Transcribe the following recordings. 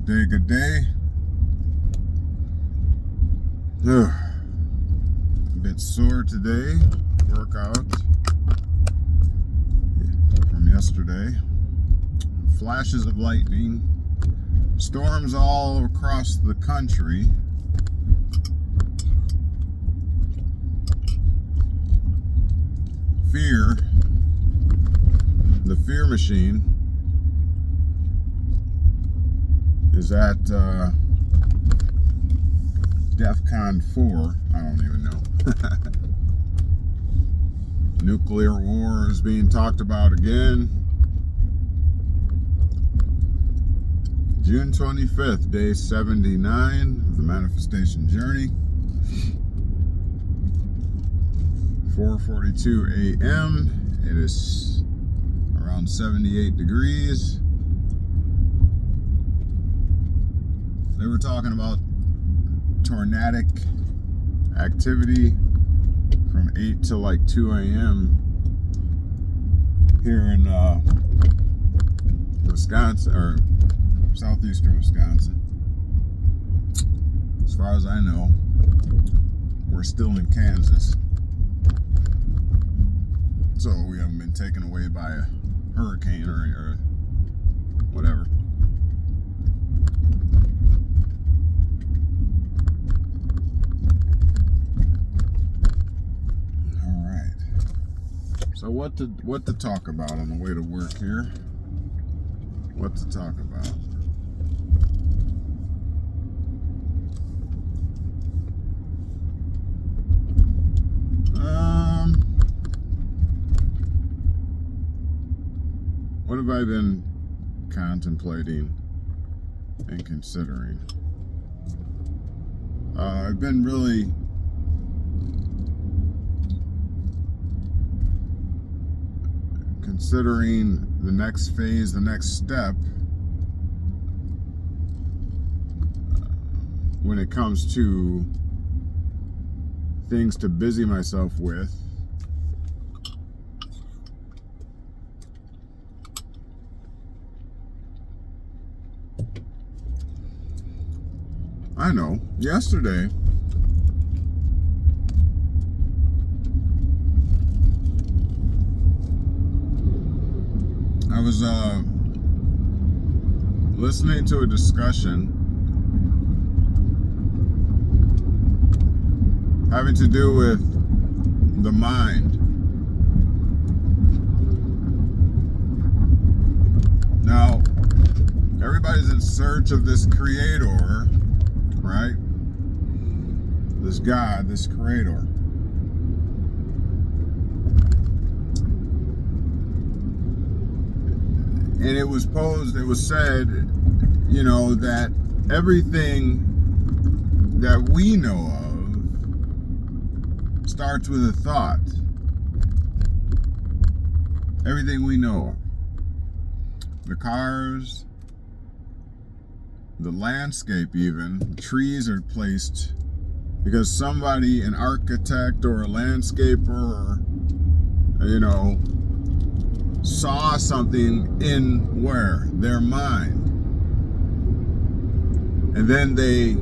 Good day, good day. Ugh. A bit sore today. Workout from yesterday. Flashes of lightning. Storms all across the country. Fear. The fear machine is at DEFCON 4. I don't even know. Nuclear war is being talked about again. June 25th, day 79 of the manifestation journey. 4:42 a.m. It is around 78 degrees. They were talking about tornadic activity from 8 to like 2 a.m. here in Wisconsin, or southeastern Wisconsin. As far as I know, we're still in Kansas. So we haven't been taken away by a hurricane or whatever. So what to talk about on the way to work here? What to talk about? What have I been contemplating and considering? I've been really considering the next phase, the next step when it comes to things to busy myself with. I know, yesterday I was listening to a discussion having to do with the mind. Now, everybody's in search of this creator, right? This God, this creator. And it was said, that everything that we know of starts with a thought. Everything we know of. The cars, the landscape even, trees are placed because somebody, an architect or a landscaper, saw something in where? Their mind. And then they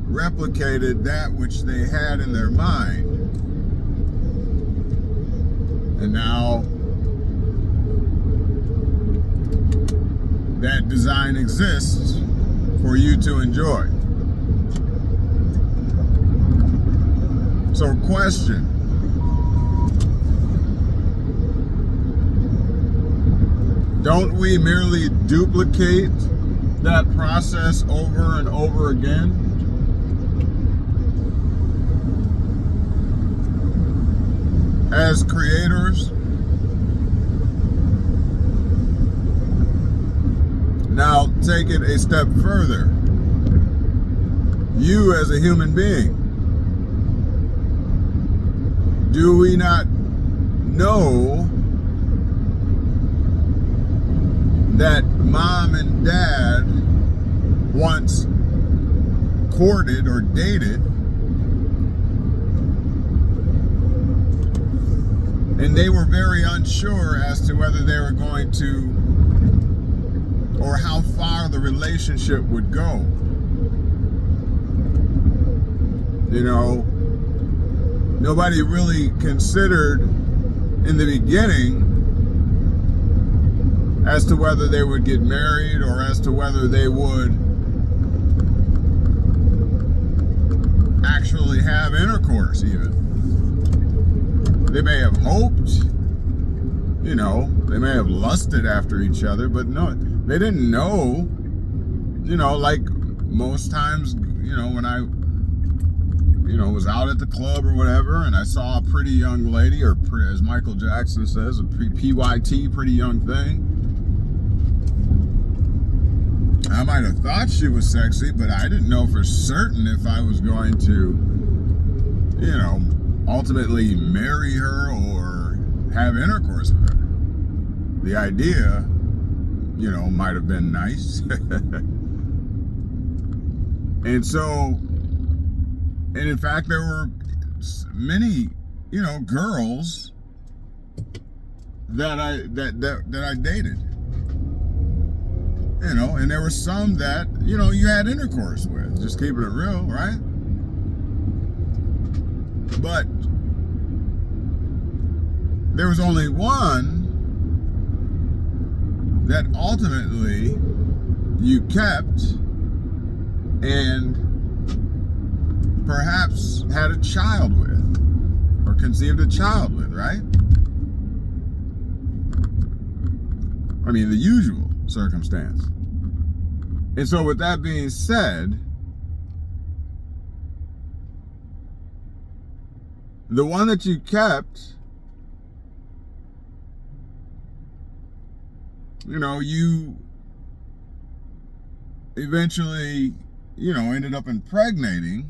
replicated that which they had in their mind. And now that design exists for you to enjoy. So question. Don't we merely duplicate that process over and over again? As creators? Now take it a step further. You as a human being, do we not know that mom and dad once courted or dated, and they were very unsure as to whether they were going to or how far the relationship would go. You know, nobody really considered in the beginning as to whether they would get married or as to whether they would actually have intercourse even. They may have hoped, you know, they may have lusted after each other, but no, they didn't know, you know, like most times, you know, when I, you know, was out at the club or whatever, and I saw a pretty young lady, or as Michael Jackson says, a PYT, pretty young thing. I might have thought she was sexy, but I didn't know for certain if I was going to, you know, ultimately marry her or have intercourse with her. The idea, you know, might have been nice. And so, and in fact, there were many, you know, girls that I dated. You know, and there were some that, you know, you had intercourse with, just keeping it real, right? But there was only one that ultimately you kept and perhaps had a child with, or conceived a child with, right? I mean, the usual circumstance. And so with that being said, the one that you kept, you know, you eventually, you know, ended up impregnating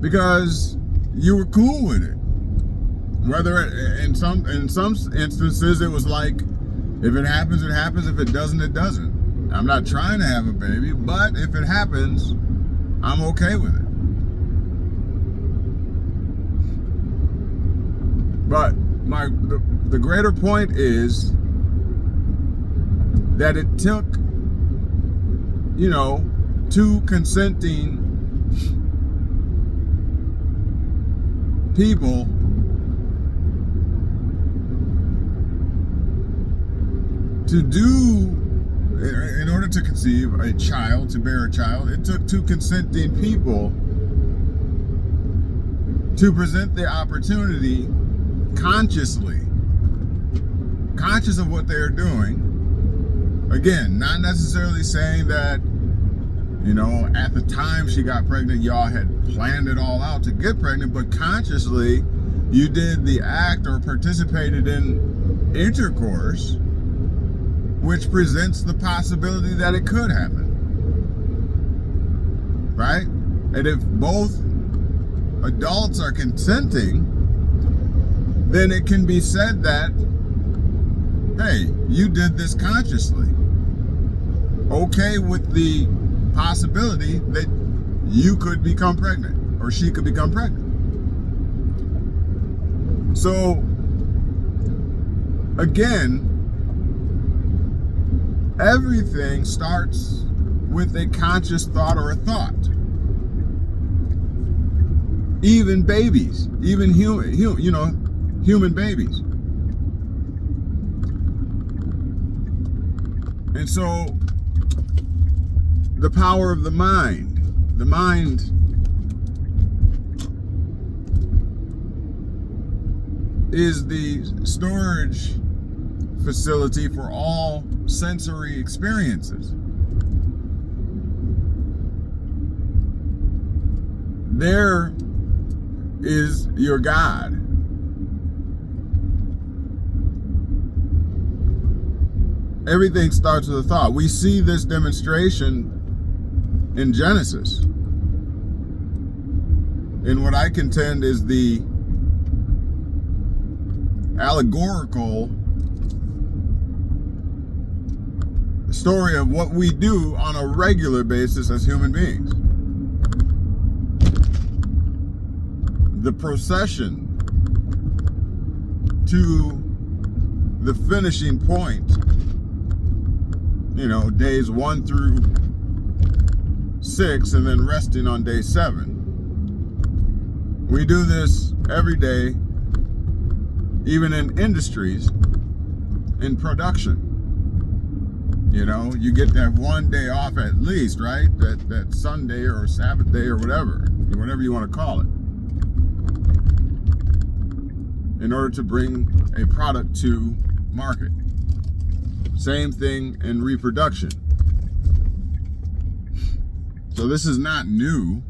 because you were cool with it. Whether in some instances it was like, if it happens, it happens. If it doesn't, it doesn't. I'm not trying to have a baby, but if it happens, I'm okay with it. But the greater point is that it took, you know, two consenting people to do, in order to conceive a child, to bear a child, it took two consenting people to present the opportunity consciously, conscious of what they're doing. Again, not necessarily saying that, you know, at the time she got pregnant, y'all had planned it all out to get pregnant, but consciously you did the act or participated in intercourse, which presents the possibility that it could happen, right? And if both adults are consenting, then it can be said that, hey, you did this consciously. Okay with the possibility that you could become pregnant or she could become pregnant. So, again, everything starts with a conscious thought or a thought. Even babies, even human babies. And so the power of the mind is the storage facility for all sensory experiences. There is your God. Everything starts with a thought. We see this demonstration in Genesis, in what I contend is the allegorical story of what we do on a regular basis as human beings. The procession to the finishing point, days 1 through 6, and then resting on day 7. We do this every day, even in industries, in production. You get that one day off at least, right? That Sunday or Sabbath day or whatever you want to call it, in order to bring a product to market. Same thing in reproduction. So this is not new.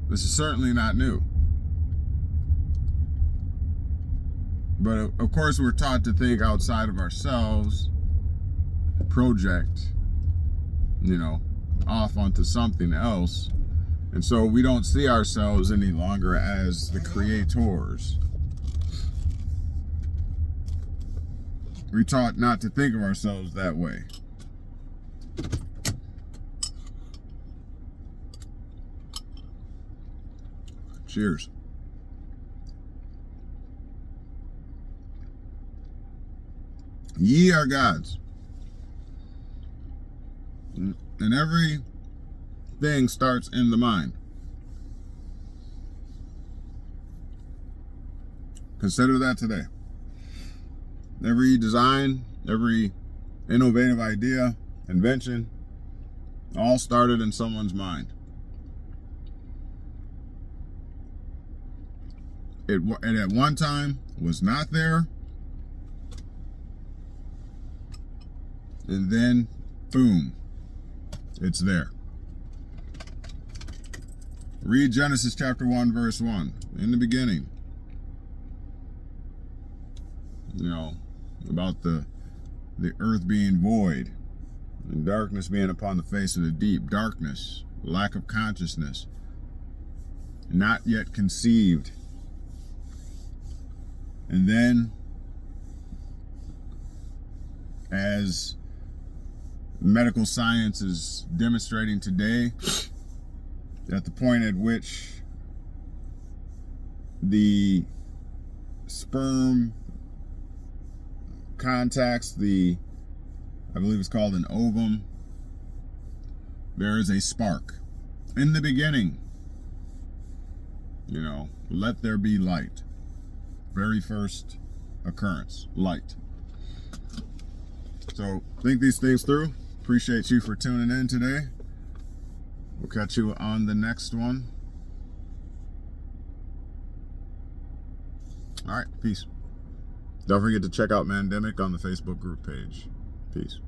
This is certainly not new. But of course, we're taught to think outside of ourselves, project, off onto something else. And so we don't see ourselves any longer as the creators. We're taught not to think of ourselves that way. Cheers. Ye are gods. And everything starts in the mind. Consider that today. Every design, every innovative idea, invention, all started in someone's mind. It at one time was not there, and then boom, it's there. Read Genesis chapter 1 verse 1. In the beginning, about the earth being void and darkness being upon the face of the deep. Darkness, lack of consciousness, not yet conceived. And then, as medical science is demonstrating today, at the point at which the sperm contacts I believe it's called an ovum, there is a spark. In the beginning, let there be light. Very first occurrence, light. So think these things through. Appreciate you for tuning in today. We'll catch you on the next one. All right, peace. Don't forget to check out Mandemic on the Facebook group page. Peace.